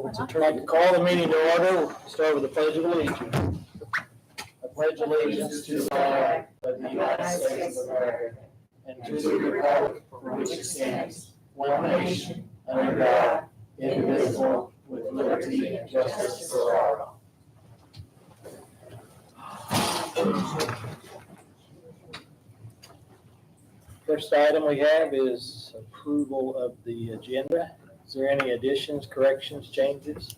I'd like to call the meeting to order. Start with the Pledge of Allegiance. I pledge allegiance to the flag of the United States of America and to the republic for which it stands, one nation, under God, indivisible, with liberty and justice for all. First item we have is approval of the agenda. Is there any additions, corrections, changes?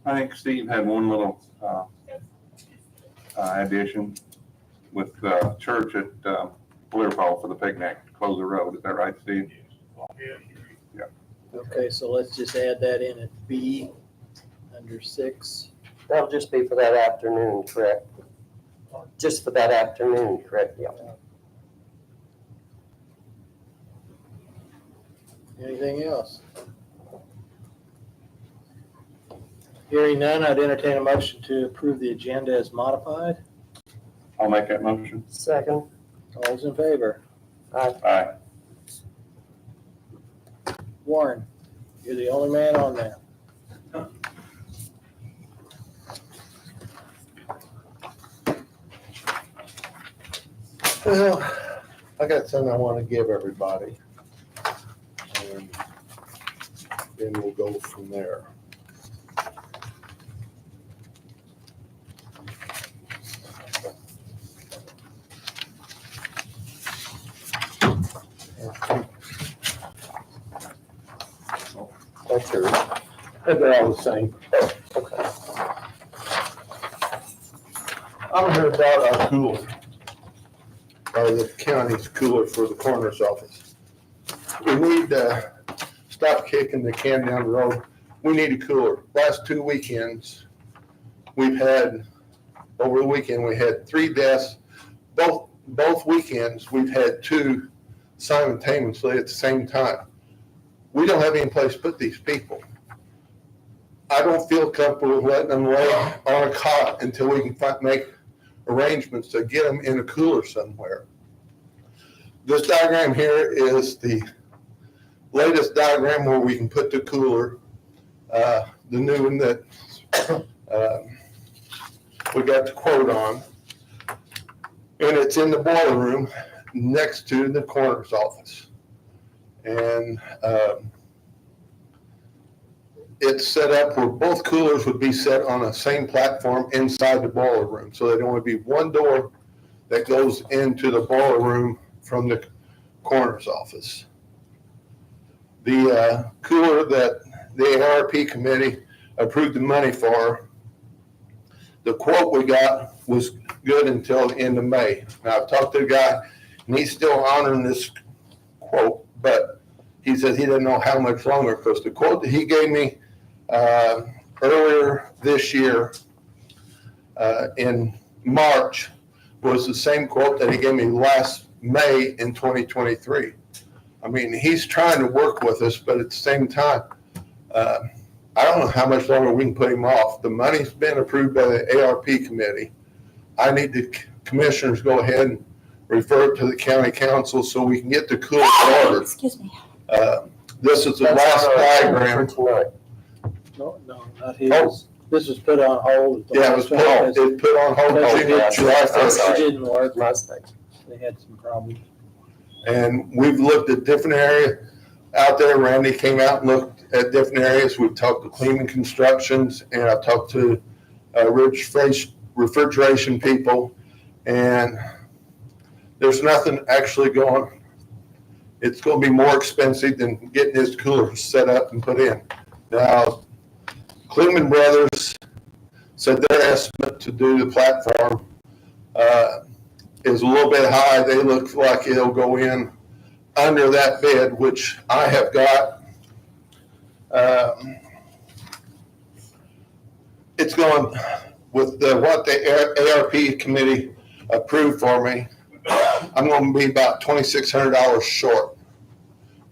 I think Steve had one little addition with the church at Learfall for the picnic, close the road. Is that right, Steve? Yeah. Okay, so let's just add that in at B under 6. That'll just be for that afternoon, correct? Just for that afternoon, correct? Yeah. Anything else? Hearing none, I'd entertain a motion to approve the agenda as modified. I'll make that motion. Second. All those in favor? Aye. Warren, you're the only man on there. Well, I got something I want to give everybody. And then we'll go from there. That's yours. They're all the same. Okay. I'm here about our cooler. Or the county's cooler for the coroner's office. We need to stop kicking the can down the road. We need a cooler. Last 2 weekends, over the weekend, we had 3 deaths. Both weekends, we've had 2 simultaneously at the same time. We don't have any place to put these people. I don't feel comfortable letting them lay on a cot until we can make arrangements to get them in a cooler somewhere. This diagram here is the latest diagram where we can put the cooler, the new one that we got the quote on. And it's in the boiler room next to the coroner's office. And it's set up where both coolers would be set on the same platform inside the boiler room. So there'd only be one door that goes into the boiler room from the coroner's office. The cooler that the ARP committee approved the money for, the quote we got was good until the end of May. Now I've talked to the guy and he's still honoring this quote, but he says he doesn't know how much longer because the quote that he gave me earlier this year in March was the same quote that he gave me last May in 2023. I mean, he's trying to work with us, but at the same time, I don't know how much longer we can put him off. The money's been approved by the ARP committee. I need the commissioners go ahead and refer it to the county council so we can get the cooler ordered. Excuse me. This is the last diagram. No, not his. This was put on hold. Yeah, it was put on hold. July 1st. It didn't work. Last night. They had some problems. And we've looked at different areas out there. Randy came out and looked at different areas. We've talked to Cleveland Constructions and I've talked to Ridge Refrigeration people. And there's nothing actually going. It's going to be more expensive than getting this cooler set up and put in. Now, Cleveland Brothers said their estimate to do the platform is a little bit high. They look like it'll go in under that bid, which I have got. It's going with what the ARP committee approved for me. I'm going to be about $2,600 short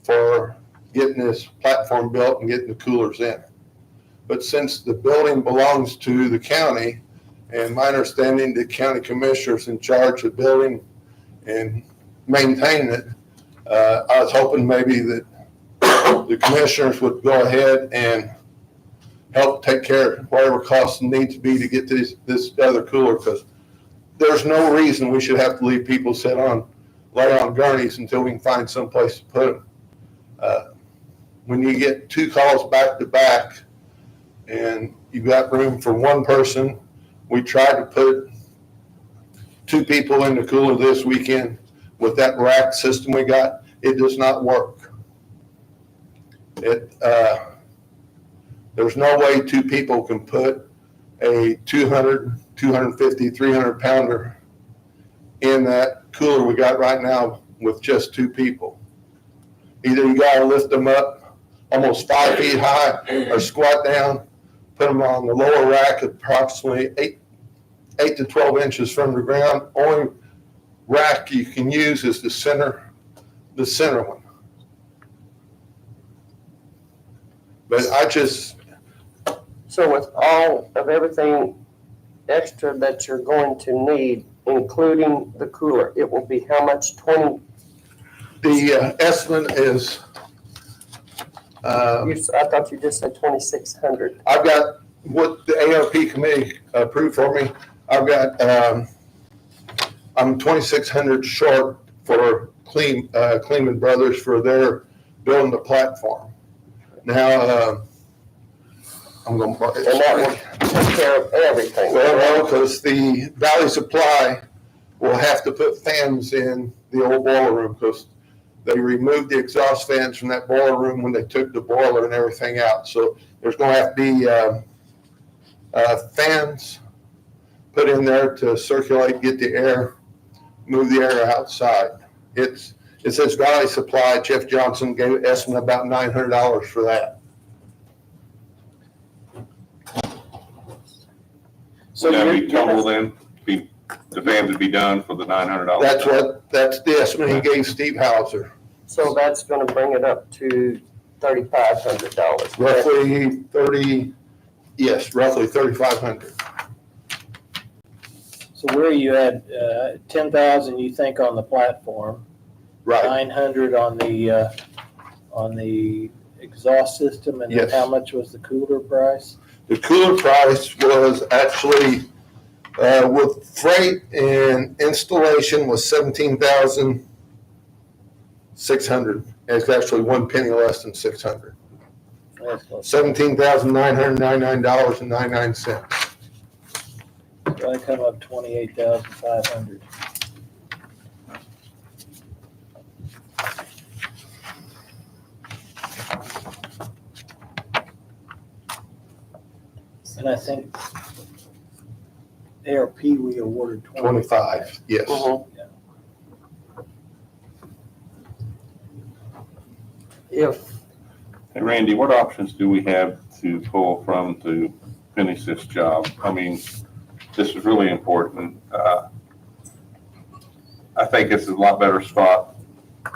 for getting this platform built and getting the coolers in. But since the building belongs to the county, and my understanding the county commissioner's in charge of building and maintaining it, I was hoping maybe that the commissioners would go ahead and help take care of whatever costs need to be to get this other cooler, because there's no reason we should have to leave people lay on gurneys until we can find some place to put them. When you get 2 calls back to back and you've got room for one person, we tried to put 2 people in the cooler this weekend with that rack system we got. It does not work. There's no way 2 people can put a 200, 250, 300 pounder in that cooler we got right now with just 2 people. Either you gotta lift them up almost 5 feet high or squat down, put them on the lower rack approximately 8 to 12 inches from the ground. Only rack you can use is the center one. But So with all of everything extra that you're going to need, including the cooler, it will be how much? The estimate is, I thought you just said 2,600. I've got what the ARP committee approved for me. I've got, I'm 2,600 short for Kleeman Brothers for their building the platform. Now, I'm going to. And that will take care of everything. Well, no, because the Valley Supply will have to put fans in the old boiler room, because they removed the exhaust fans from that boiler room when they took the boiler and everything out. So there's going to have to be fans put in there to circulate, get the air, move the air outside. It says Valley Supply. Jeff Johnson gave an estimate about $900 for that. So Would that you're- be total then? The fans would be done for the $900? That's the estimate he gave Steve Hauser. So that's going to bring it up to $3,500. Roughly 3,500. So where are you at? 10,000 you think on the platform, Right. 900 on the exhaust system, and then Yes. how much was the cooler price? The cooler price was actually, with freight and installation, was $17,600. It's actually 1 penny less than 600. That's close. $17,999.99. So I come up 28,500. And I think ARP we awarded 25, yes. Mhm. If, Hey, Randy, what options do we have to pull from to finish this job? I mean, this is really important. I think it's a lot better spot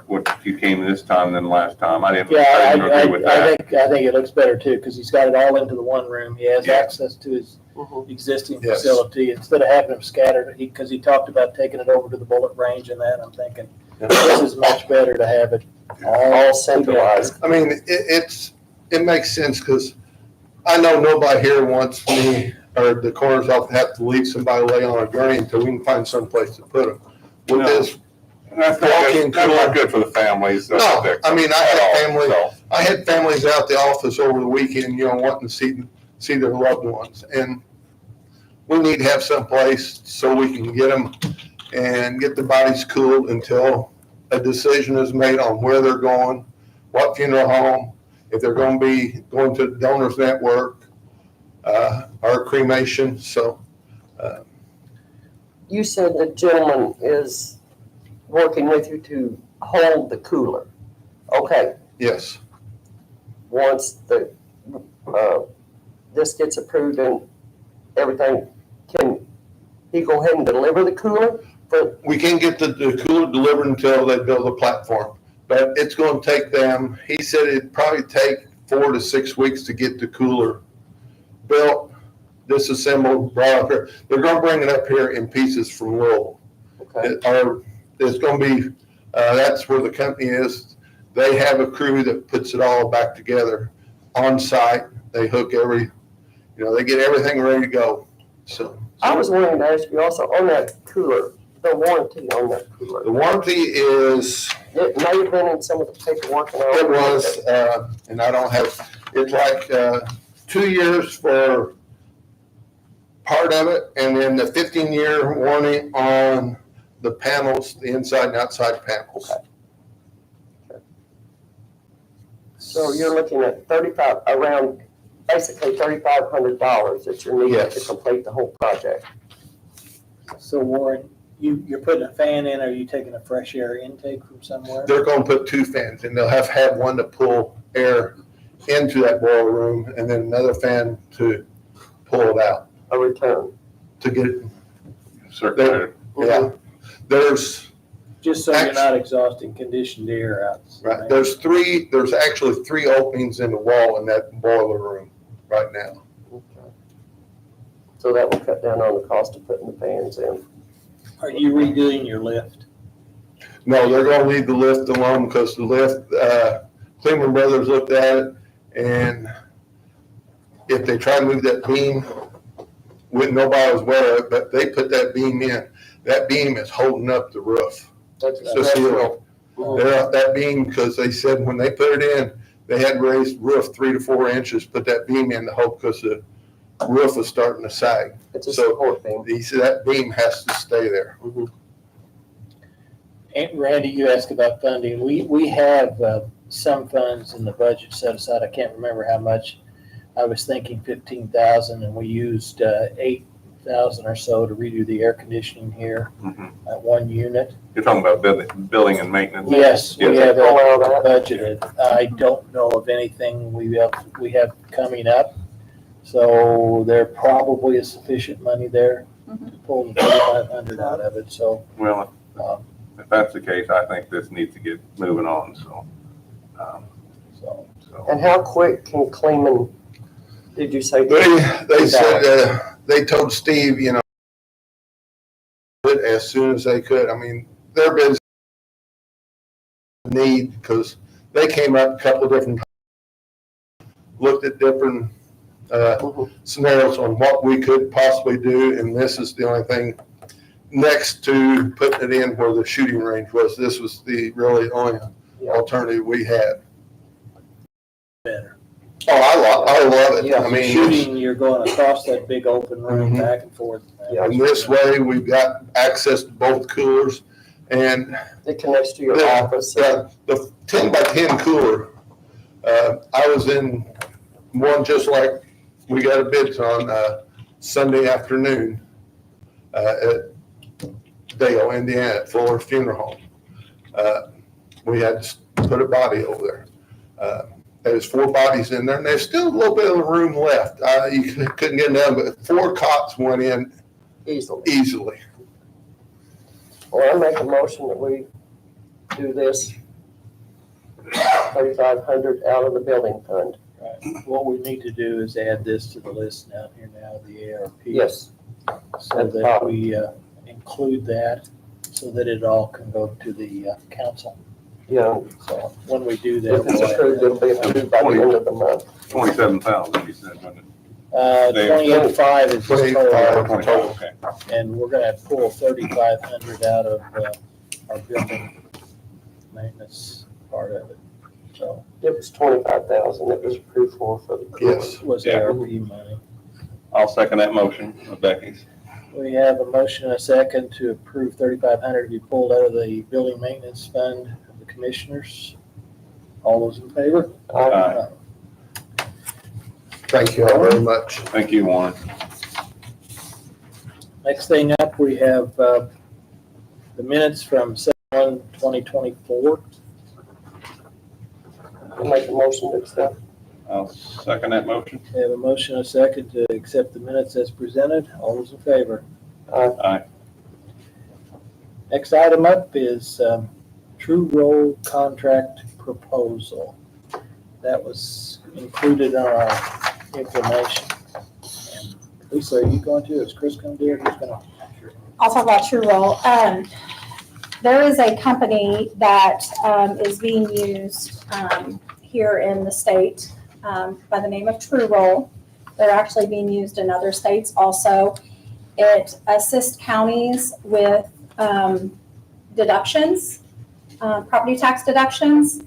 what you came this time than last time. I didn't agree with that. I think it looks better too, because he's got it all into the one room. He has Yeah. access to his mhm. existing Yes. facility instead of having them scattered, because he talked about taking it over to the bullet range and that. I'm thinking, this is much better to have it All centralized. I mean, it makes sense, because I know nobody here wants me or the coroner's office to have to leave somebody lay on a gurney until we can find some place to put them. With No. this, And that's not good for the families. No, I mean, I had family. So, I had families out the office over the weekend, wanting to see their loved ones. And we need to have some place so we can get them and get the bodies cooled until a decision is made on where they're going, what funeral home, if they're going to be going to the donors network, or cremation. So, You said the gentleman is working with you to hold the cooler. Okay, yes, once this gets approved and everything, can he go ahead and deliver the cooler? we can't get the cooler delivered until they build the platform, but it's going to take them, he said it'd probably take 4 to 6 weeks to get the cooler built, disassembled, brought up here. They're going to bring it up here in pieces from Louisville. Okay, It's going to be, that's where the company is. They have a crew that puts it all back together on site. They hook every They get everything ready to go, so. I was wanting to ask you also on that cooler, the warranty on that cooler. The warranty is, It may have been in some of the paperwork. it was, and I don't have, it's like 2 years for part of it, and then the 15-year warranty on the panels, the inside and outside panels. Okay. So you're looking at around basically $3,500 that you're needing to Yes. complete the whole project. So Warren, you're putting a fan in, or are you taking a fresh air intake from somewhere? They're gonna put 2 fans, and they'll have one to pull air into that boiler room, and then another fan to pull it out, A return. to get it, Circulator. yeah. There's, Just so you're not exhausting conditioned air out. right, there's actually 3 openings in the wall in that boiler room right now. Okay. So that will cut down on the cost of putting the fans in. Are you redoing your lift? No, they're gonna leave the lift alone, because the lift, Cleveland Brothers looked at it, and if they try to move that beam, nobody was aware of it, but they put that beam in. That beam is holding up the roof. That's The ceiling. They're up that beam, because they said when they put it in, they had raised roof 3 to 4 inches, put that beam in to hold, because the roof was starting to sag. It's a So- support beam. He said that beam has to stay there. And Randy, you asked about funding. We have some funds in the budget set aside. I can't remember how much. I was thinking 15,000, and we used 8,000 or so to redo the air conditioning here Mhm. at one unit. You're talking about building and maintenance? Yes, we Yes. have that budgeted. I don't know of anything we have coming up. So there probably is sufficient money there to pull the 3,500 out of it, so. Well, if that's the case, I think this needs to get moving on, so. So And how quick can Kleeman, did you say? They said, they told Steve, as soon as they could. I mean, their business need, because they came up a couple of different, looked at different scenarios on what we could possibly do, and this is the only thing next to putting it in where the shooting range was. This was the really only alternative we had. better. Oh, I love it. Yeah, I mean, Shooting, you're going across that big open room, Mhm. back and forth. and this way we've got access to both coolers, and It connects to your Yeah, office. the 10 by 10 cooler, I was in one just like we got a bids on Sunday afternoon at Dale, Indiana, at Fuller Funeral Home. We had to put a body over there. There's 4 bodies in there, and there's still a little bit of room left. You couldn't get them, but 4 cots went in easily. Well, I make a motion that we do this 3,500 out of the building fund. Right. What we need to do is add this to the list now, here now, the ARP. Yes. So At the that top. we include that, so that it all can go to the council. Yeah, So when we do that. if it's approved, it'll be approved by the end of the month. 27,000, you said, wasn't it? 28.5 is the 25. total, Total, okay. and we're gonna pull 3,500 out of our building maintenance part of it. So It was 25,000 that was approved for the. Yes. it was Yeah. ARP money. I'll second that motion of Becky's. We have a motion and a second to approve 3,500 to be pulled out of the building maintenance fund of the commissioners. All those in favor? Aye. Thank you all very much. Thank you, Warren. Next thing up, we have the minutes from 7/1/2024. I'll make a motion to accept. I'll second that motion. We have a motion and a second to accept the minutes as presented. All those in favor? Aye. Next item up is True Roll contract proposal. That was included in our information. And Lisa, are you going to? Is Chris going to do it? Who's going to? I'll talk about True Roll. There is a company that is being used here in the state by the name of True Roll. They're actually being used in other states also. It assists counties with deductions, property tax deductions.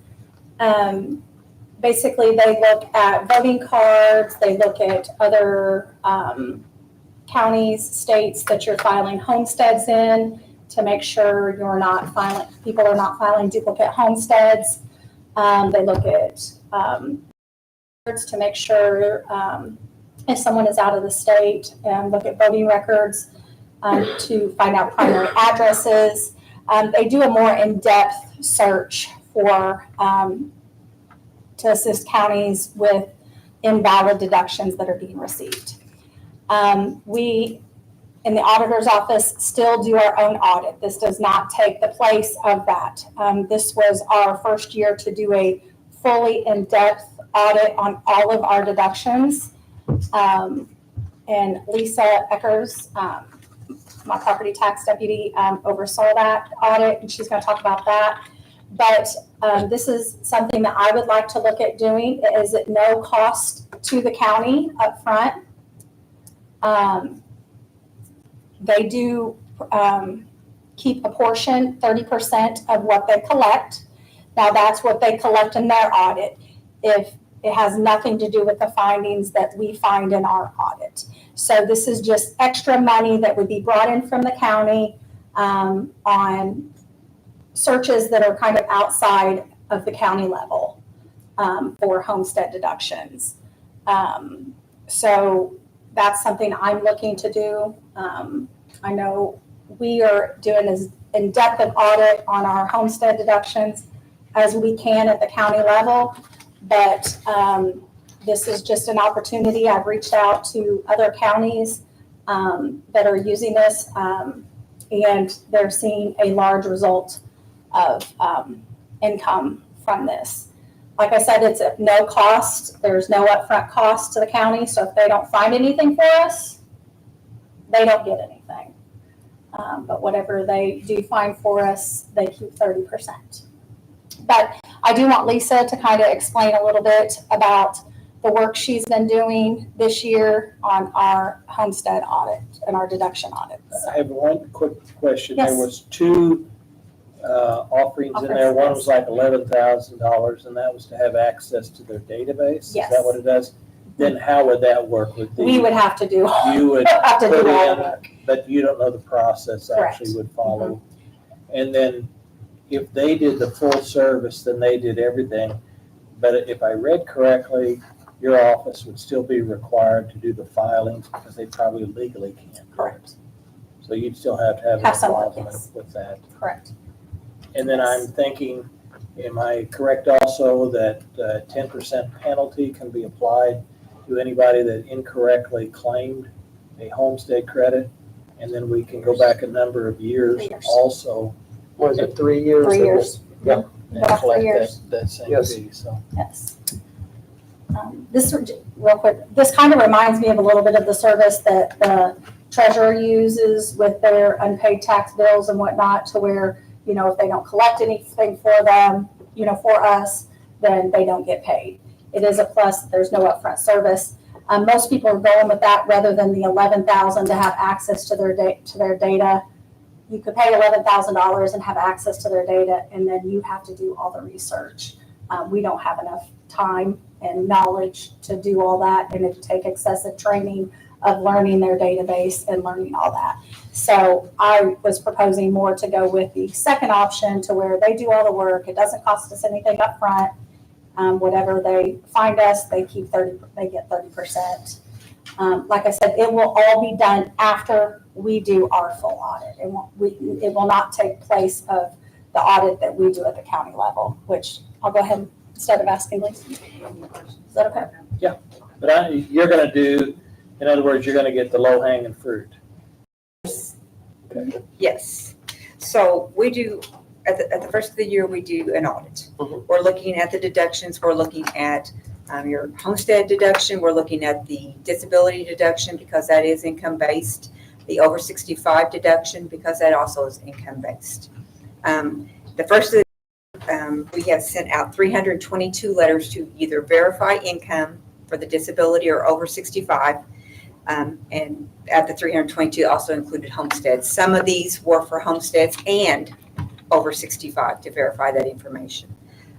Basically, they look at voting cards, they look at other counties, states that you're filing homesteads in to make sure people are not filing duplicate homesteads. They look at to make sure if someone is out of the state, and look at voting records to find out primary addresses. They do a more in-depth search for to assist counties with invalid deductions that are being received. We, in the auditor's office, still do our own audit. This does not take the place of that. This was our first year to do a fully in-depth audit on all of our deductions. And Lisa Eckers, my property tax deputy, oversaw that audit, and she's going to talk about that. But this is something that I would like to look at doing. It is at no cost to the county up front. They do keep a portion, 30% of what they collect. Now that's what they collect in their audit. If it has nothing to do with the findings that we find in our audit. So this is just extra money that would be brought in from the county on searches that are kind of outside of the county level for homestead deductions. So that's something I'm looking to do. I know we are doing as in-depth an audit on our homestead deductions as we can at the county level, but this is just an opportunity. I've reached out to other counties that are using this, and they're seeing a large result of income from this. Like I said, it's at no cost. There's no upfront cost to the county. So if they don't find anything for us, they don't get anything. But whatever they do find for us, they keep 30%. But I do want Lisa to kind of explain a little bit about the work she's been doing this year on our homestead audit and our deduction audits. I have one quick question. Yes. There was two offerings in there. One was like $11,000, and that was to have access to their database. Yes. Is that what it does? Then how would that work with the? We would have to do, You would have to put do all the in, work. but you don't know the process Correct. actually would follow. And then if they did the full service, then they did everything. But if I read correctly, your office would still be required to do the filings because they probably legally can't. Correct. So you'd still have to Have someone, involvement yes. with that. Correct. And then I'm thinking, am I correct also that 10% penalty can be applied to anybody that incorrectly claimed a homestead credit? And then we can go back a number of years 3 years. also. Was it 3 years? 3 years. Yep. And About 3 collect years. that same Yes. fee, so. Yes. This, real quick, this kind of reminds me of a little bit of the service that the treasurer uses with their unpaid tax bills and whatnot, to where, you know, if they don't collect anything for them, you know, for us, then they don't get paid. It is a plus. There's no upfront service. Most people are going with that rather than the $11,000 to have access to their data. You could pay $11,000 and have access to their data, and then you have to do all the research. We don't have enough time and knowledge to do all that, and it take excessive training of learning their database and learning all that. So I was proposing more to go with the second option, to where they do all the work. It doesn't cost us anything up front. Whatever they find us, they get 30%. Like I said, it will all be done after we do our full audit. It will not take place of the audit that we do at the county level, which I'll go ahead and instead of asking Lisa. Is that okay? But you're gonna do, in other words, you're gonna get the low hanging fruit. Yes. So we do, at the first of the year, we do an audit. Mhm. We're looking at the deductions. We're looking at your homestead deduction. We're looking at the disability deduction because that is income-based. The over 65 deduction because that also is income-based. The first of the we have sent out 322 letters to either verify income for the disability or over 65. And at the 322 also included homesteads. Some of these were for homesteads and over 65 to verify that information.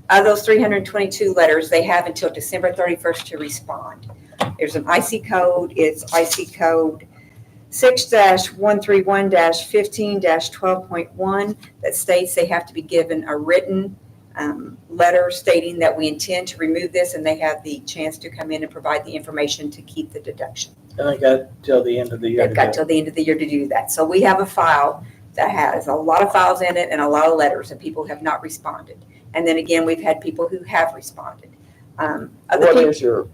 Of those 322 letters, they have until December 31st to respond. There's an IC code. It's IC code 6-131-15-12.1 that states they have to be given a written letter stating that we intend to remove this, and they have the chance to come in and provide the information to keep the deduction. And I got till the end of the year. They've got till the end of the year to do that. So we have a file that has a lot of files in it and a lot of letters, and people have not responded. And then again, we've had people who have responded. What is your,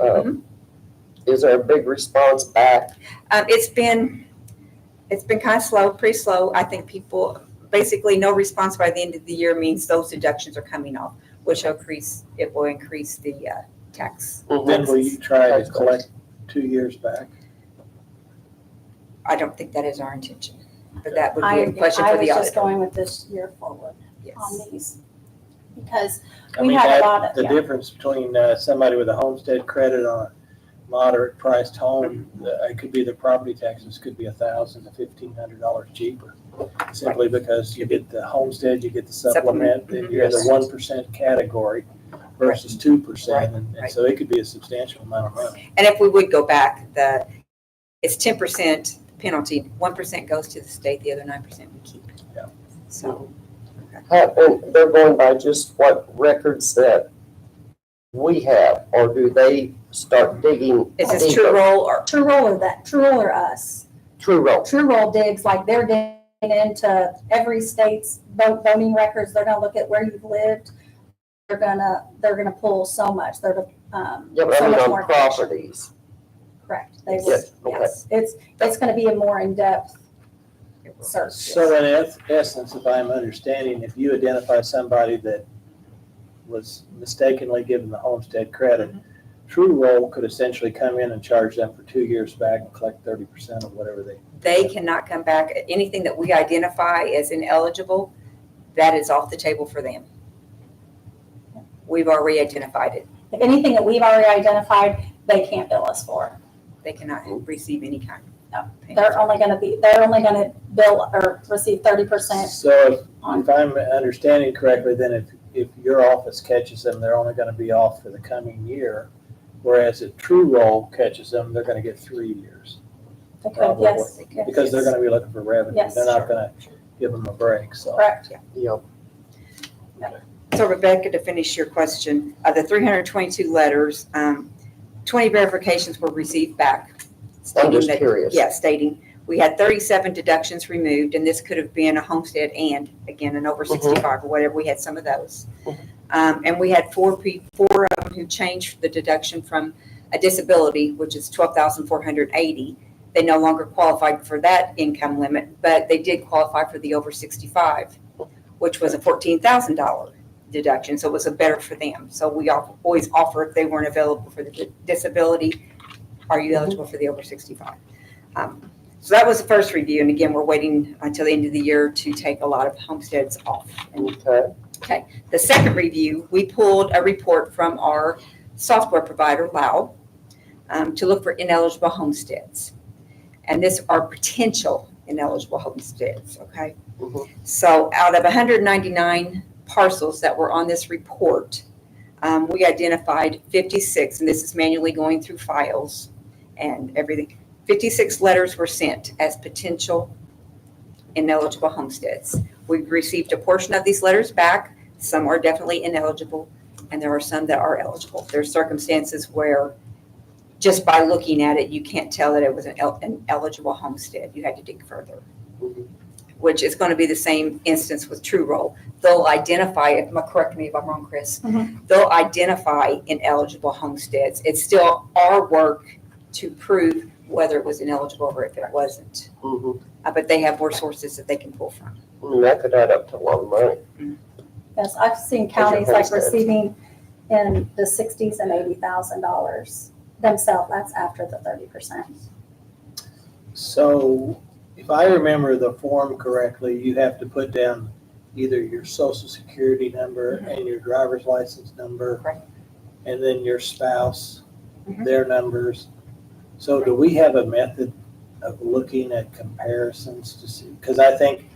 is there a big response back? It's been kind of slow, pretty slow. I think people, basically no response by the end of the year means those deductions are coming off, which will increase the tax. Then will you try to collect 2 years back? I don't think that is our intention, but that would be I a question I for was the just auditor. going with this year forward Yes. on these. Because I we mean, had a that- lot of, the yeah. difference between somebody with a homestead credit on a moderate priced home, it could be the property taxes could be $1,000 to $1,500 cheaper. Simply because you get the homestead, you get the supplement, then you're in the 1% category versus 2%. And Right. so it could be a substantial amount of money. And if we would go back, it's 10% penalty, 1% goes to the state, the other 9% we keep. Yeah. So, And they're going by just what records that we have, or do they start digging? is this deeper? true roll or? True roll or us. True roll. True roll digs, like they're digging into every state's voting records. They're gonna look at where you've lived. They're gonna pull so much. They're Yeah, but so I mean much on more information. properties. Correct. They would, Yes, okay. yes. It's gonna be a more in-depth search. So in essence, if I'm understanding, if you identify somebody that was mistakenly given the homestead credit, True Roll could essentially come in and charge them for 2 years back and collect 30% of whatever They cannot come back. Anything that we identify as ineligible, that is off the table for them. We've already identified it. If anything that we've already identified, they can't bill us for. They cannot receive any kind of payment. They're only gonna bill or receive 30%. So if I'm understanding correctly, then if your office catches them, they're only going to be off for the coming year. Whereas if True Roll catches them, they're going to get 3 years. They could, Probably. yes, yes. Because they're going to be looking for revenue. Yes. They're not going to give them a break, so. Correct. Yep. So Rebecca, to finish your question, of the 322 letters, 20 verifications were received back. I'm just stating that- curious. Yeah, stating we had 37 deductions removed, and this could have been a homestead and, again, an over 65 or whatever. We had some of those. And we had four of them who changed the deduction from a disability, which is $12,480. They no longer qualified for that income limit, but they did qualify for the over 65, which was a $14,000 deduction, so it was a better for them. So we always offer, if they weren't available for the disability, are you eligible for the over 65? So that was the first review, and again, we're waiting until the end of the year to take a lot of homesteads off. Okay. The second review, we pulled a report from our software provider, Lao, to look for ineligible homesteads. And this are potential ineligible homesteads, okay? Mhm. So out of 199 parcels that were on this report, we identified 56, and this is manually going through files and everything. 56 letters were sent as potential ineligible homesteads. We've received a portion of these letters back. Some are definitely ineligible, and there are some that are eligible. There's circumstances where just by looking at it, you can't tell that it was an eligible homestead. You had to dig further, which is going to be the same instance with True Roll. They'll identify, correct me if I'm wrong, Chris, they'll identify ineligible homesteads. It's still our work to prove whether it was ineligible or if it wasn't. But they have more sources that they can pull from. That could add up to a lot of money. Yes, I've seen counties like receiving in the $60,000 and $80,000 themselves. That's after the 30%. So if I remember the form correctly, you have to put down either your social security number and your driver's license number, Right. and then your spouse their numbers. So do we have a method of looking at comparisons to see? Because I think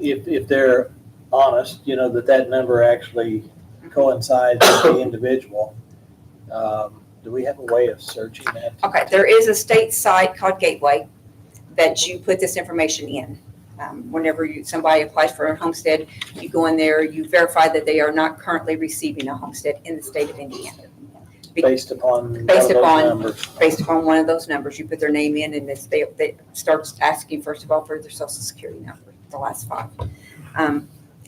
if they're honest, you know, that number actually coincides with the individual. Do we have a way of searching that? Okay, there is a state site called Gateway that you put this information in. Whenever somebody applies for a homestead, you go in there, you verify that they are not currently receiving a homestead in the state of Indiana. Based upon one of Based those upon- numbers? Based upon one of those numbers, you put their name in and they starts asking first of all for their social security number, the last 5.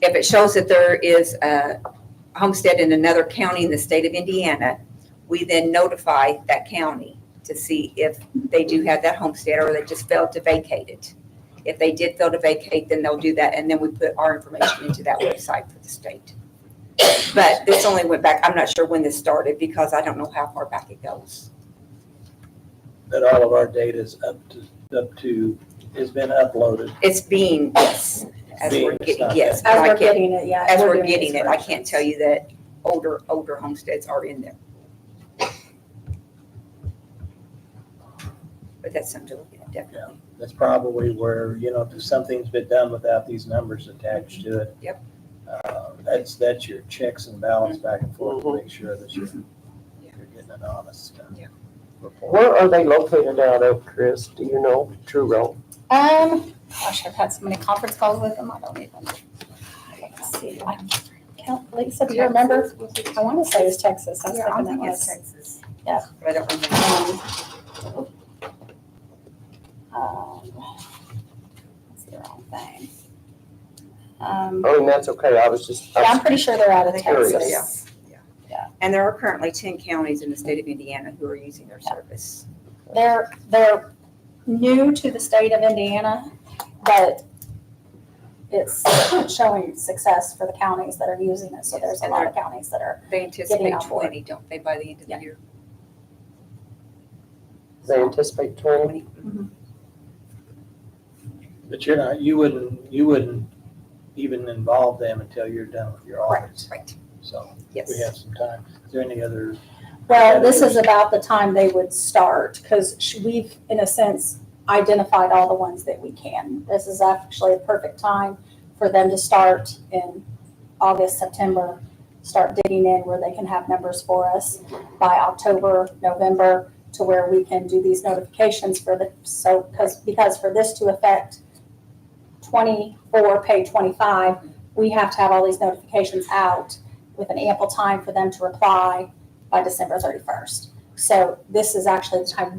If it shows that there is a homestead in another county in the state of Indiana, we then notify that county to see if they do have that homestead or they just failed to vacate it. If they did fail to vacate, then they'll do that, and then we put our information into that website for the state. But this only went back, I'm not sure when this started because I don't know how far back it goes. That all of our data is has been uploaded. It's being, yes, as we're Being, it's getting, not yes. that. As but I we're can't- getting it, yeah. As we're doing getting these it, I can't corrections. tell you that older homesteads are in there. But that's something to look at, definitely. That's probably where, you know, if something's been done without these numbers attached to it. Yep. That's your checks and balance back and forth to make sure that you're getting an honest Yeah. report. Where are they located out of, Chris? Do you know? Truro. Gosh, I've had so many conference calls with them, I don't even. Let's see. Lisa, do you remember? I want to say it was Texas. I was Yeah, I'm thinking thinking that it's was. Texas. Yeah. But I don't remember. That's the wrong thing. I mean, that's okay. I was just. Yeah, I'm pretty sure they're out of I think so, Texas. And there are currently 10 counties in the state of Indiana who are using their service. They're new to the state of Indiana, but it's showing success for the counties that are using it. So there's a lot of counties that are. They anticipate on board. 20, don't they, by the end of the Yeah. year? They anticipate 20. 20. But you wouldn't even involve them until you're done with your audits. Right, So yes. we have some time. Is there any other? Well, this is about the time they would start, because we've, in a sense, identified all the ones that we can. This is actually a perfect time for them to start in August, September, start digging in where they can have numbers for us by October, November, to where we can do these notifications because for this to affect 24, pay 25, we have to have all these notifications out with an ample time for them to reply by December 31st. So this is actually the time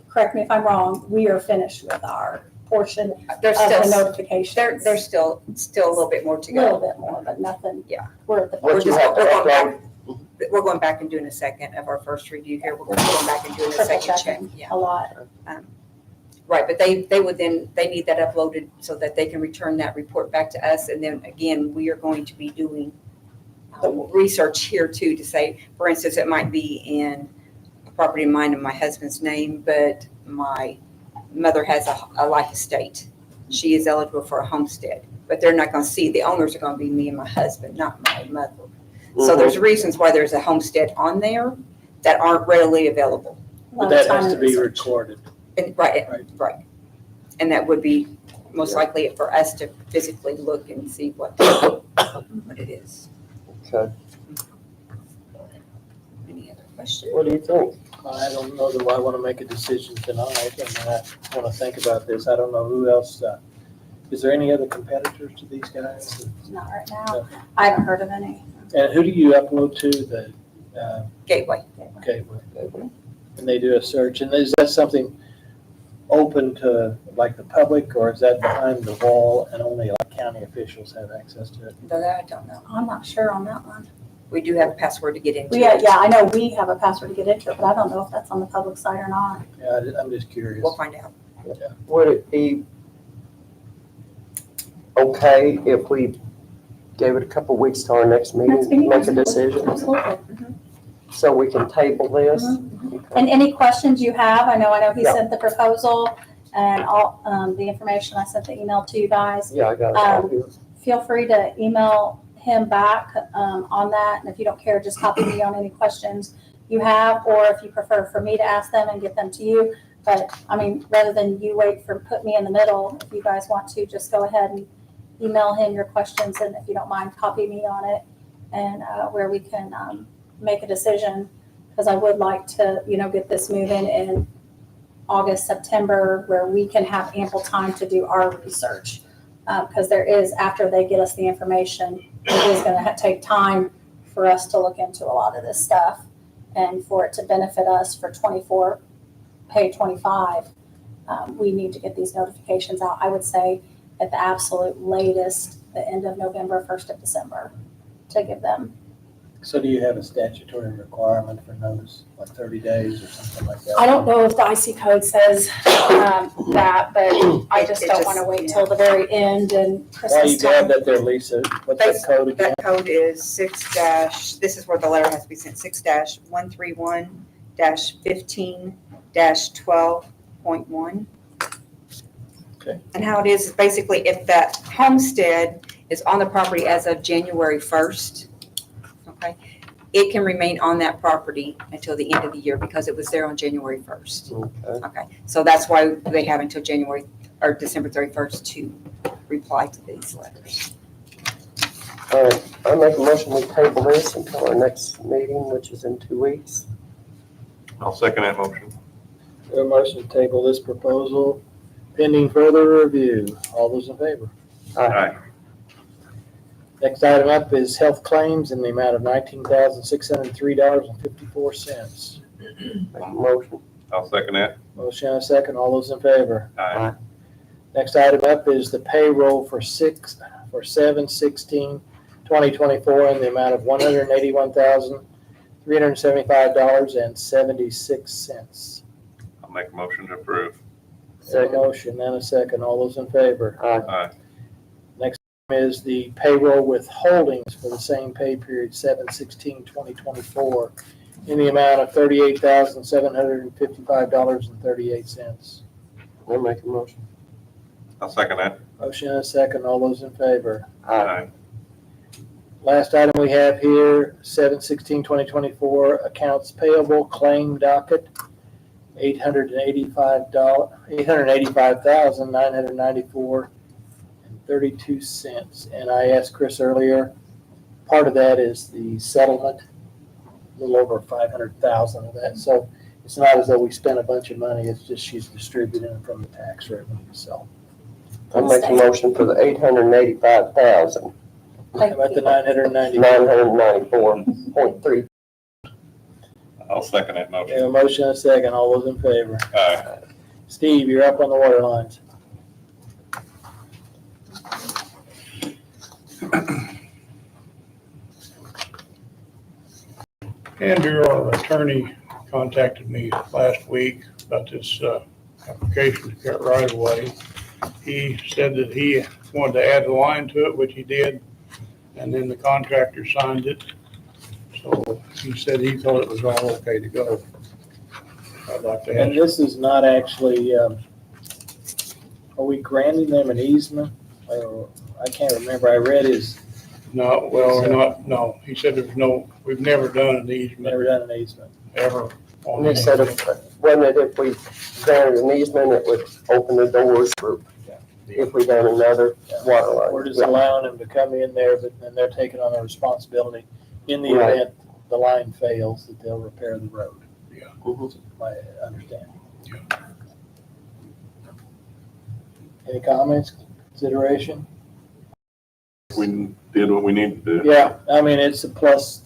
correct me if I'm wrong, we are finished with our portion There's of the still, notifications. there's still a little bit more to a little go. bit more, but nothing. Yeah. We're at the. What you have to upload. We're going back and doing a second of our first review here. We're going back and doing a Triple second check. checking Yeah. a lot. Right, but they need that uploaded so that they can return that report back to us. And then again, we are going to be doing research here too to say, for instance, it might be in a property of mine in my husband's name, but my mother has a life estate. She is eligible for a homestead, but they're not going to see, the owners are going to be me and my husband, not my mother. So there's reasons why there's a homestead on there that aren't readily available. A lot But of that time has and to be research. recorded. And, right. And that would be most Yeah. likely for us to physically look and see what it is. Okay. Any other questions? What do you think? I don't know that I want to make a decision tonight, and I want to think about this. I don't know who else, is there any other competitors to these guys? Not right now. I haven't heard of any. And who do you upload to the, Gateway. Gateway? And they do a search, and is that something open to like the public, or is that behind the wall and only like county officials have access to it? Though that I don't know. I'm not sure on that one. We do have a password to get into Yeah, it. I know we have a password to get into it, but I don't know if that's on the public side or not. Yeah, I'm just curious. We'll find out. Would it be okay if we gave it a couple weeks to our next meeting Next to meeting, make a decision? Absolutely. So we can table this? And any questions you have, I know he Yeah. sent the proposal and all, the information, I sent the email to you guys. Yeah, I got it all here. Feel free to email him back, on that, and if you don't care, just copy me on any questions you have, or if you prefer for me to ask them and get them to you. But, I mean, rather than you put me in the middle, if you guys want to, just go ahead and email him your questions, and if you don't mind, copy me on it, and where we can make a decision, because I would like to, get this moving in August, September, where we can have ample time to do our research. Because there is, after they get us the information, it is going to take time for us to look into a lot of this stuff, and for it to benefit us for 24, pay 25. We need to get these notifications out, I would say, at the absolute latest, the end of November, 1st of December, to give them. So do you have a statutory requirement for notice, like 30 days or something like that? I don't know if the IC code says that, but I just don't want to wait till the very end and While you Christmas have time. that there, Lisa, what's that code again? That code is 6- this is where the letter has to be sent, 6-131-15-12.1. Okay. And how it is basically if that homestead is on the property as of January 1st, okay, it can remain on that property until the end of the year because it was there on January 1st. Okay. Okay, so that's why they have until January or December 31st to reply to these letters. All right, I make a motion we table this until our next meeting, which is in 2 weeks. I'll second that motion. We have a motion to table this proposal pending further review. All those in favor? Aye. Next item up is health claims in the amount of $19,603.54. Make a motion. I'll second that. Motion and a second. All those in favor? Aye. Next item up is the payroll for 7/16/2024 in the amount of $181,375.76. I'll make a motion to approve. Second motion and a second. All those in favor? Aye. Is the payroll withholdings for the same pay period, 7/16/2024, in the amount of $38,755.38. I'll make a motion. I'll second that. Motion and a second. All those in favor? Aye. Last item we have here, 7/16/2024, accounts payable claim docket, $885,994.32. And I asked Chris earlier, part of that is the settlement, a little over 500,000 of that. So it's not as though we spent a bunch of money, it's just she's distributing it from the tax revenue, so. I'll make a motion for the $885,994.3. How about the 990? I'll second that We motion. have a motion and a second. All those in favor? Aye. Steve, you're up on the water lines. Andrew, our attorney, contacted me last week about this application to get right away. He said that he wanted to add a line to it, which he did, and then the contractor signed it. So he said he thought it was all okay to go. I'd like to And ask. this is not actually, are we granting them an easement? Or, I can't remember. I read his, No, well, no. He said we've never done an easement never done an easement. ever on And he said, wasn't it if we granted an easement, it would open the doors for, if we done another water line. We're just allowing them to come in there, but then they're taking on the responsibility in the Right. event the line fails, that they'll repair the road. Mhm. My understanding. Yeah. Any comments, consideration? We did what we needed to do. Yeah, I mean, it's a plus,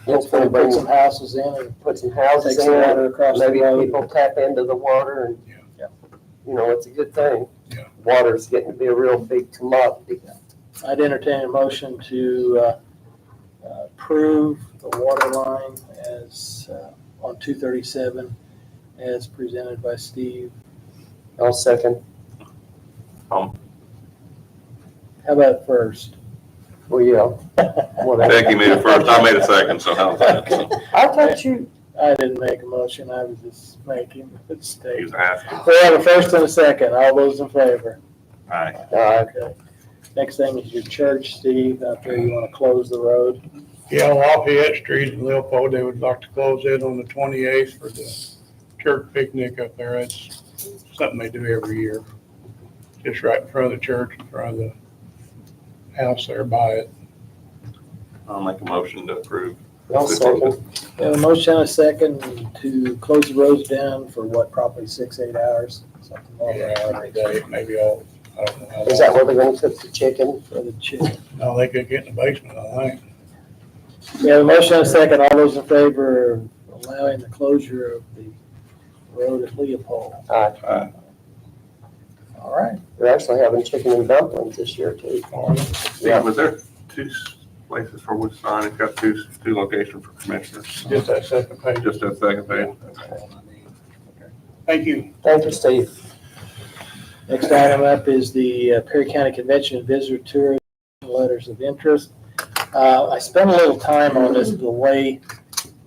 hopefully put some houses in and Put some houses take some water in, across the maybe road. people tap into the water and, Yeah. it's a good thing. Yeah. Water's getting to be a real big commodity. I'd entertain a motion to approve the water line as on 237 as presented by Steve. I'll second. How about first? Well, yeah. Whatever. Becky made it first, I made it second, so how's that? I thought you, I didn't make a motion, I was just making a He mistake. was asking. We have a first and a second, all those in favor? Aye. Okay. Next thing is your church, Steve, out there, you want to close the road? Yeah, Lafayette Street in Leopold, they would like to close it on the 28th for the church picnic up there. It's something they do every year. Just right in front of the church, in front of the house there by it. I'll make a motion to approve. I'll second. We have a motion and a second to close the roads down for what, probably 6-8 hours? Something like Yeah, that. every day, maybe all, I don't know how Is that long. where they're gonna cook the chicken? For the chicken. No, they could get in the basement, I think. We have a motion and a second. All those in favor of allowing the closure of the road at Leopold? Aye. All right. They're actually having chicken and dumplings this year too. Yeah, was there two places for which sign? It's got two locations for commissioners. Just that second page. Just that second page. Thank you. Thank you, Steve. Next item up is the Perry County Convention and Visitor Tourism Letters of Interest. I spent a little time on this, the way,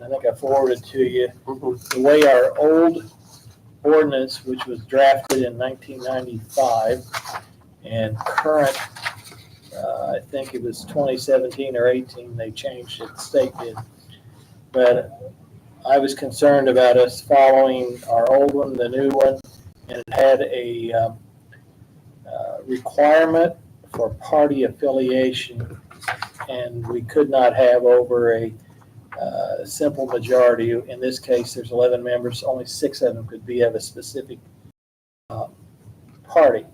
I think I forwarded to you, the way our old ordinance, which was drafted in 1995, and current, I think it was 2017 or 18, they changed it, the state did. But I was concerned about us following our old one, the new one, and it had a requirement for party affiliation, and we could not have over a simple majority. In this case, there's 11 members, only 6 of them could be of a specific party.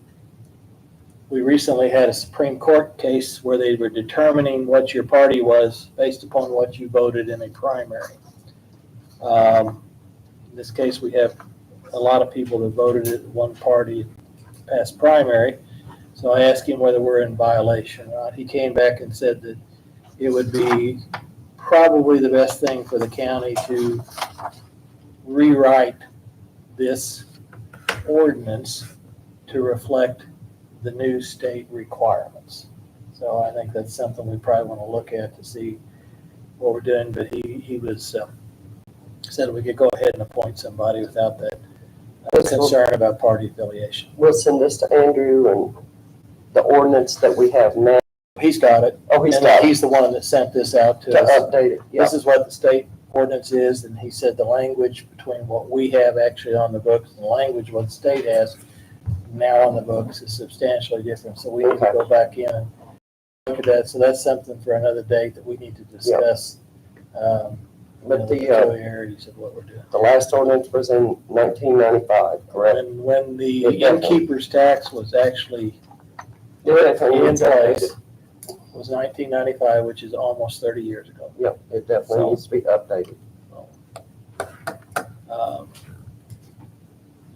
We recently had a Supreme Court case where they were determining what your party was based upon what you voted in a primary. In this case, we have a lot of people that voted at one party past primary. So I asked him whether we're in violation or not. He came back and said that it would be probably the best thing for the county to rewrite this ordinance to reflect the new state requirements. So I think that's something we probably want to look at to see what we're doing. But he was said we could go ahead and appoint somebody without that concern about party affiliation. We'll send this to Andrew and the ordinance that we have now. He's got it. Oh, he's And got it he's the one that sent this out to to us. update it. Yeah. This is what the state ordinance is, and he said the language between what we have actually on the books and the language what the state has now on the books is substantially different. So we need to Okay. go back in and look at that. So that's something for another date that we need to discuss. But the peculiarities of what we're doing. last ordinance was in 1995, correct? When the Yeah, definitely. innkeeper's tax was actually It definitely in needs updated. place, was 1995, which is almost 30 years ago. Yep, it definitely needs to be updated.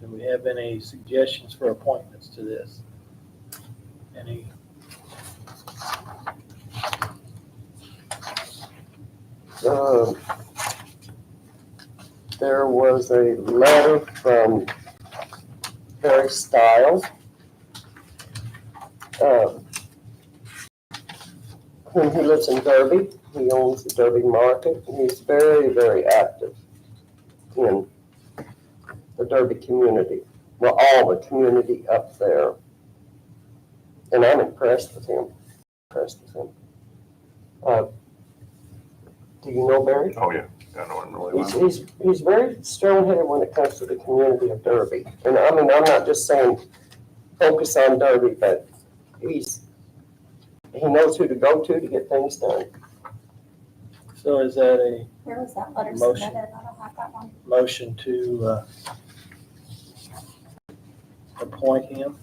Do we have any suggestions for appointments to this? Any? There was a letter from Harry Stiles. He lives in Derby. He owns the Derby market. And he's very, very active in the Derby community. Well, all the community up there. And I'm impressed with him. Do you know Barry? Oh, yeah. I know him really well. He's very strong-headed when it comes to the community of Derby. And I mean, I'm not just saying focus on Derby, but he knows who to go to get things done. So is that a Where was that letter Motion. submitted? I don't have that one. motion to appoint him?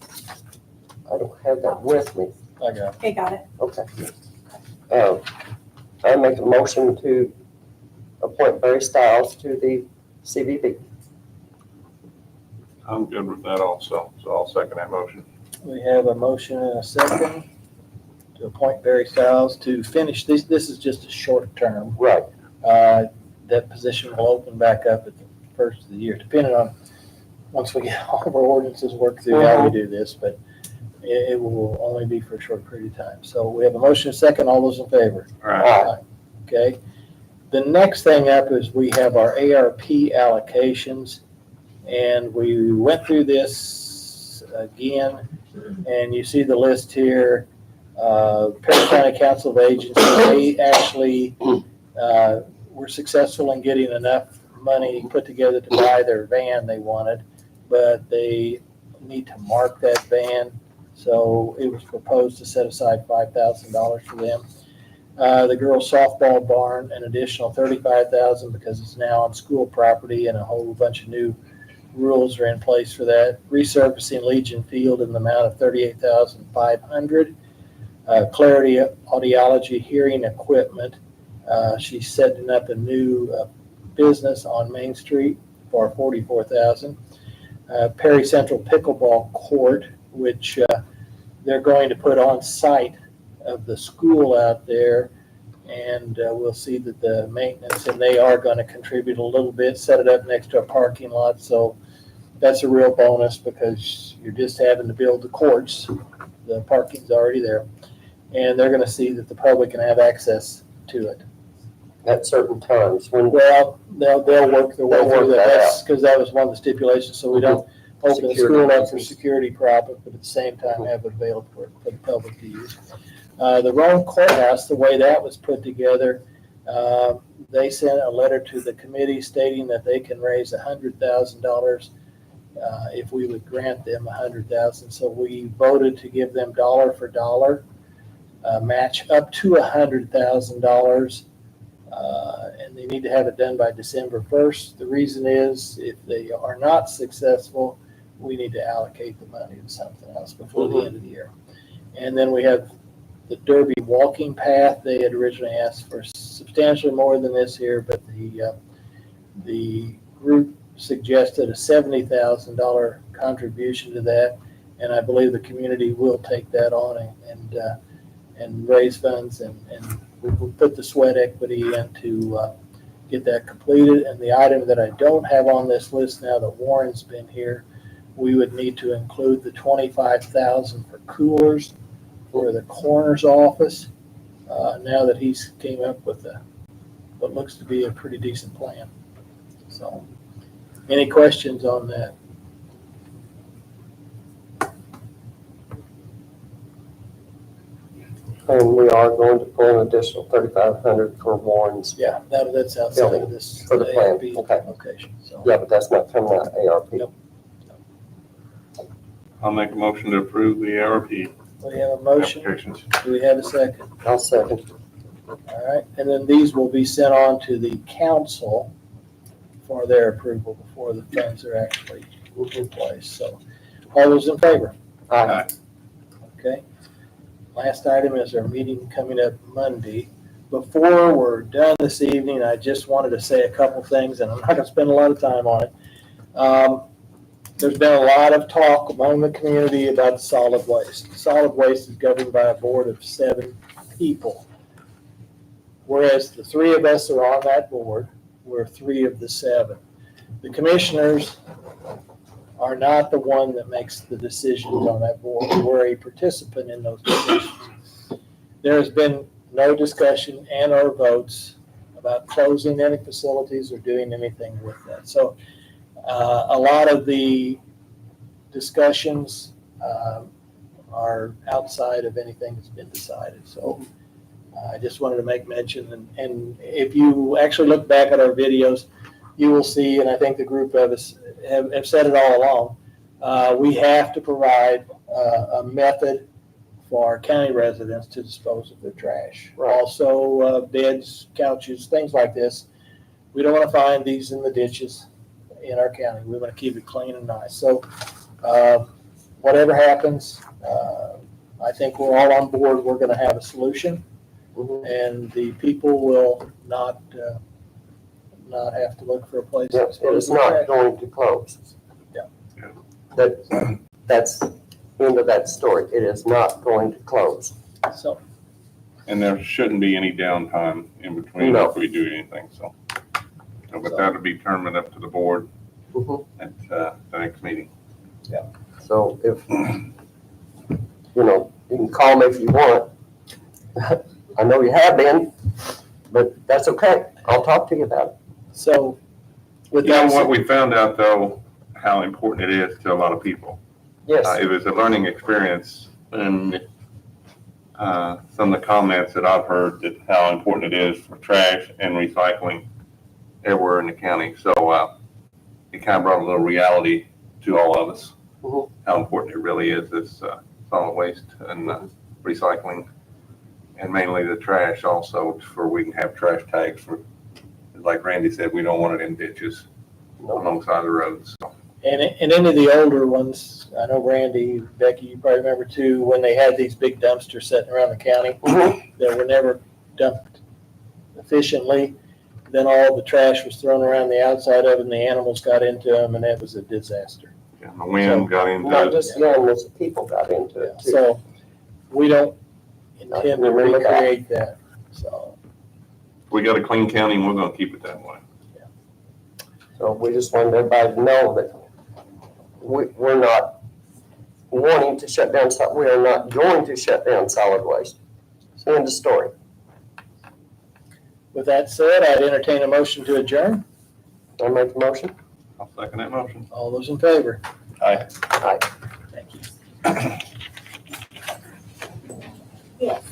I don't have that with me. I got it. Okay, got it. Okay. I make a motion to appoint Barry Stiles to the CVB. I'm good with that also, so I'll second that motion. We have a motion and a second to appoint Barry Stiles to finish, this is just a short term. Right. That position will open back up at the first of the year, depending on, once we get all of our ordinances worked through how we do this, but it will only be for a short period of time. So we have a motion and a second, all those in favor? All right. Okay. The next thing up is we have our ARP allocations, and we went through this again, and you see the list here. Perry County Council of Agents, they actually were successful in getting enough money put together to buy their van they wanted, but they need to mark that van. So it was proposed to set aside $5,000 for them. The girls' softball barn, an additional $35,000 because it's now on school property, and a whole bunch of new rules are in place for that. Resurfacing Legion Field in the amount of $38,500. Clarity Audiology Hearing Equipment. She's setting up a new business on Main Street for $44,000. Perry Central Pickleball Court, which they're going to put on site of the school out there, and we'll see that the maintenance, and they are going to contribute a little bit, set it up next to a parking lot. So that's a real bonus because you're just having to build the courts. The parking's already there, and they're going to see that the public can have access to it. At certain times when. Well, they'll work their way They'll work through that. that That's because that was one of the stipulations, so we don't open the school up for security problems, but at the same time have it available for the public to use. The Rome Courthouse, the way that was put together, they sent a letter to the committee stating that they can raise $100,000 if we would grant them $100,000. So we voted to give them dollar for dollar, match up to $100,000. And they need to have it done by December 1st. The reason is if they are not successful, we need to allocate the money to something else before the end of the year. And then we have the Derby walking path. They had originally asked for substantially more than this here, but the group suggested a $70,000 contribution to that, and I believe the community will take that on and raise funds and we'll put the sweat equity in to get that completed. And the item that I don't have on this list now that Warren's been here, we would need to include the $25,000 for coolers for the coroner's office. Now that he's came up with what looks to be a pretty decent plan. So, any questions on that? And we are going to pull an additional $3,500 for Warren's. Yeah, that's outside of this For the plan, ARP okay. location. So. Yeah, but that's not coming out of ARP. Yep. I'll make a motion to approve the ARP We have a motion. applications. Do we have a second? I'll second. All right, and then these will be sent on to the council for their approval before the funds are actually in place. So, all those in favor? Aye. Okay. Last item is our meeting coming up Monday. Before we're done this evening, I just wanted to say a couple things, and I'm not going to spend a lot of time on it. There's been a lot of talk among the community about solid waste. Solid waste is governed by a board of 7 people. Whereas the 3 of us are on that board, we're 3 of the 7. The commissioners are not the one that makes the decisions on that board. We're a participant in those decisions. There has been no discussion and or votes about closing any facilities or doing anything with that. So a lot of the discussions are outside of anything that's been decided. So I just wanted to make mention, and if you actually look back at our videos, you will see, and I think the group of us have said it all along, we have to provide a method for our county residents to dispose of their trash. Right. Also, beds, couches, things like this. We don't want to find these in the ditches in our county. We want to keep it clean and nice. So whatever happens, I think we're all on board. We're going to have a solution. And the people will not have to look for a place. Yes, it is not going to close. Yeah. That's the end of that story. It is not going to close. So, And there shouldn't be any downtime in between No. if we do anything, so. But that'll be determined up to the board at the next meeting. So if, you can call me if you want. I know you have been, but that's okay. I'll talk to you about it. so with You know that, what, we found out though, how important it is to a lot of people. Yes. It was a learning experience, and some of the comments that I've heard that how important it is for trash and recycling everywhere in the county. So it kind of brought a little reality to all of us, Mhm. how important it really is, this solid waste and recycling, and mainly the trash also, for we can have trash tags for, like Randy said, we don't want it in ditches alongside the roads. So, And any of the older ones, I know Randy, Becky, you probably remember too, when they had these big dumpsters sitting around the county that were never dumped efficiently. Then all the trash was thrown around the outside of it and the animals got into them and that was a disaster. yeah, the wind got into Not it. just the animals, the people got into it too. So we don't intend to Remember that. recreate that, so. We got a clean county and we're gonna keep it that way. So we just wanted everybody to know that we're not wanting to shut down, we are not going to shut down solid waste. End of story. With that said, I'd entertain a motion to adjourn. I make the motion. I'll second that motion. All those in favor? Aye. Aye. Thank you. Yes.